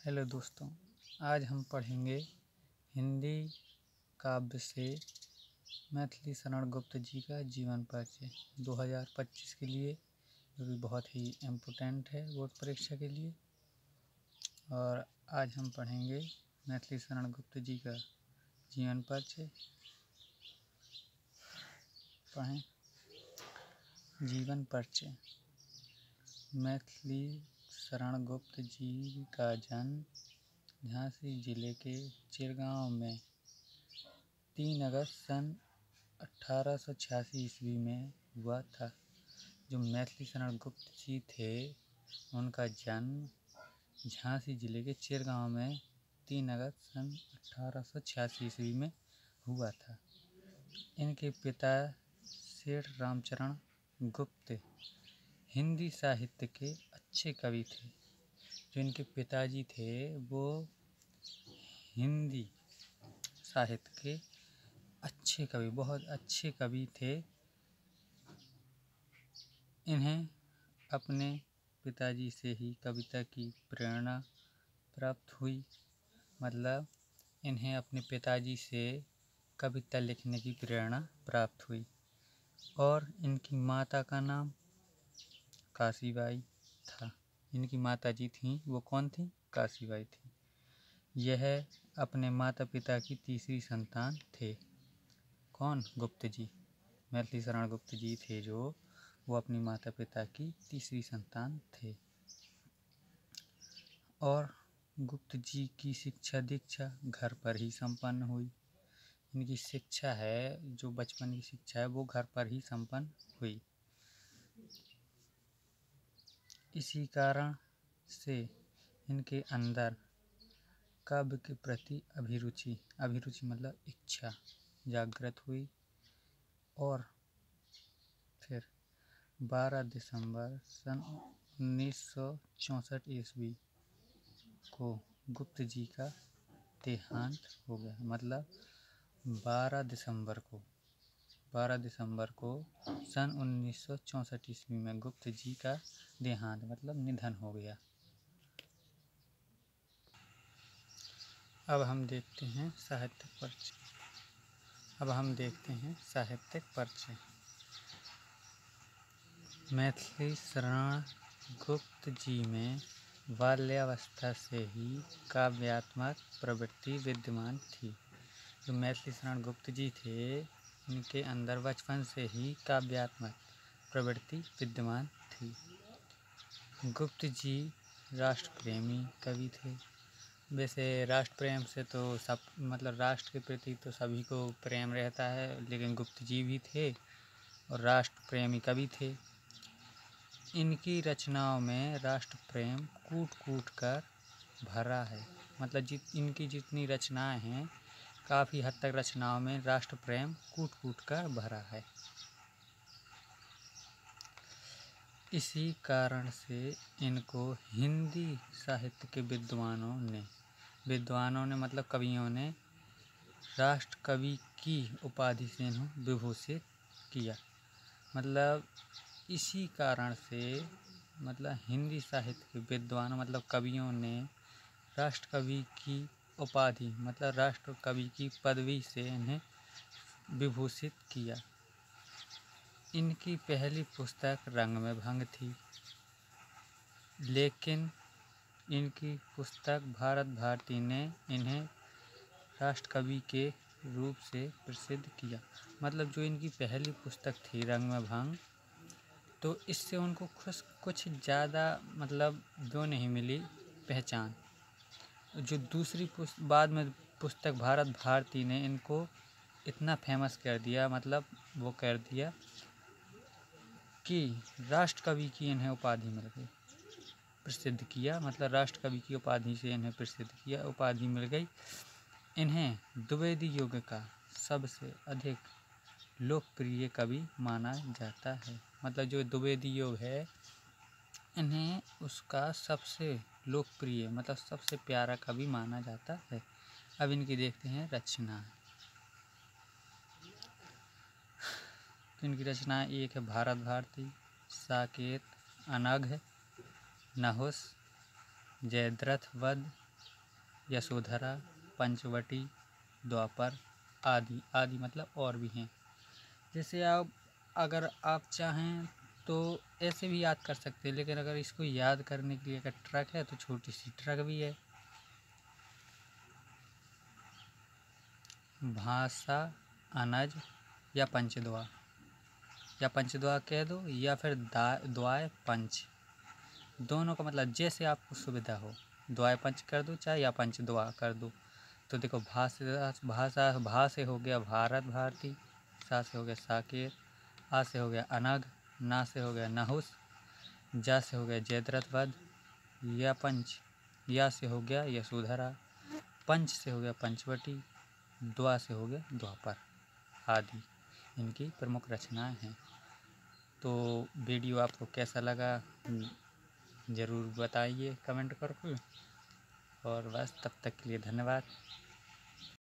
Hello दोस्तों, आज हम पढ़ेंगे हिंदी काव्य से मैथिली शरण गुप्त जी का जीवन परिचय 2025 के लिए, जो कि बहुत ही इम्पोर्टेंट है बोर्ड परीक्षा के लिए। और आज हम पढ़ेंगे मैथिली शरण गुप्त जी का जीवन परिचय। पढ़ें। जीवन परिचय। मैथिली शरण गुप्त जी का जन्म झांसी जिले के चिरगांव में 3 अगस्त सन 1886 ईस्वी में हुआ था। जो मैथिली शरण गुप्त जी थे, उनका जन्म झांसी जिले के चिरगांव में 3 अगस्त सन 1886 ईस्वी में हुआ था। इनके पिता सेठ रामचरण गुप्त हिंदी साहित्य के अच्छे कवि थे। जो इनके पिताजी थे वो हिंदी साहित्य के अच्छे कवि, बहुत अच्छे कवि थे। इन्हें अपने पिताजी से ही कविता की प्रेरणा प्राप्त हुई। मतलब इन्हें अपने पिताजी से कविता लिखने की प्रेरणा प्राप्त हुई। और इनकी माता का नाम काशीबाई था। इनकी माता जी थीं, वो कौन थी? काशीबाई थी। यह अपने माता पिता की तीसरी संतान थे। कौन? गुप्त जी। मैथिली शरण गुप्त जी थे जो, वो अपनी माता पिता की तीसरी संतान थे। और गुप्त जी की शिक्षा दीक्षा घर पर ही संपन्न हुई। इनकी शिक्षा है, जो बचपन की शिक्षा है, वो घर पर ही संपन्न हुई। इसी कारण से इनके अंदर काव्य के प्रति अभिरुचि मतलब इच्छा जागृत हुई। और फिर 12 दिसंबर सन 1964 ईस्वी को गुप्त जी का देहांत हो गया। मतलब 12 दिसंबर को सन 1964 ईस्वी में गुप्त जी का देहांत मतलब निधन हो गया। अब हम देखते हैं साहित्यिक परिचय। मैथिली शरण गुप्त जी में बाल्यावस्था से ही काव्यात्मक प्रवृत्ति विद्यमान थी। जो मैथिली शरण गुप्त जी थे, इनके अंदर बचपन से ही काव्यात्मक प्रवृत्ति विद्यमान थी। गुप्त जी राष्ट्र प्रेमी कवि थे। वैसे राष्ट्र प्रेम से तो सब मतलब राष्ट्र के प्रति तो सभी को प्रेम रहता है, लेकिन गुप्त जी भी थे और राष्ट्र प्रेमी कवि थे। इनकी रचनाओं में राष्ट्र प्रेम कूट कूट कर भरा है। मतलब इनकी जितनी रचनाएं हैं, काफ़ी हद तक रचनाओं में राष्ट्र प्रेम कूट कूट कर भरा है। इसी कारण से इनको हिंदी साहित्य के विद्वानों ने मतलब कवियों ने राष्ट्र कवि की उपाधि से इन्हें विभूषित किया। मतलब इसी कारण से मतलब हिंदी साहित्य के विद्वानों मतलब कवियों ने राष्ट्र कवि की उपाधि मतलब राष्ट्र कवि की पदवी से इन्हें विभूषित किया। इनकी पहली पुस्तक रंग में भंग थी, लेकिन इनकी पुस्तक भारत भारती ने इन्हें राष्ट्र कवि के रूप से प्रसिद्ध किया। मतलब जो इनकी पहली पुस्तक थी रंग में भंग, तो इससे उनको कुछ ज़्यादा मतलब वो नहीं मिली पहचान। जो दूसरी बाद में पुस्तक भारत भारती ने इनको इतना फेमस कर दिया, मतलब वो कर दिया कि राष्ट्र कवि की इन्हें उपाधि मिल गई, प्रसिद्ध किया। मतलब राष्ट्र कवि की उपाधि से इन्हें प्रसिद्ध किया, उपाधि मिल गई। इन्हें द्विवेदी युग का सबसे अधिक लोकप्रिय कवि माना जाता है। मतलब जो द्विवेदी युग है, इन्हें उसका सबसे लोकप्रिय मतलब सबसे प्यारा कवि माना जाता है। अब इनकी देखते हैं रचना। तो इनकी रचना एक है भारत भारती, साकेत, अनघ, नहुस, जयद्रथ वध, यशोधरा, पंचवटी, द्वापर, आदि। आदि मतलब और भी हैं। जैसे आप अगर आप चाहें तो ऐसे भी याद कर सकते हैं, लेकिन अगर इसको याद करने के लिए अगर ट्रक है तो छोटी सी ट्रक भी है। भाषा, अनज या पंचद्वा, या पंचद्वा कह दो या फिर द्वाय पंच, दोनों का मतलब जैसे आपको सुविधा हो, द्वाय पंच कर दो चाहे या पंचद्वा कर दो। तो देखो भाषा भा से हो गया भारत भारती, सा से हो गया साकेत, आ से हो गया अनग, ना से हो गया नहुस, जा से हो गया जयद्रथ वध, या पंच, या से हो गया यशोधरा, पंच से हो गया पंचवटी, द्वा से हो गया द्वापर, आदि इनकी प्रमुख रचनाएं हैं। तो वीडियो आपको कैसा लगा ज़रूर बताइए कमेंट करके। और बस तब तक के लिए धन्यवाद।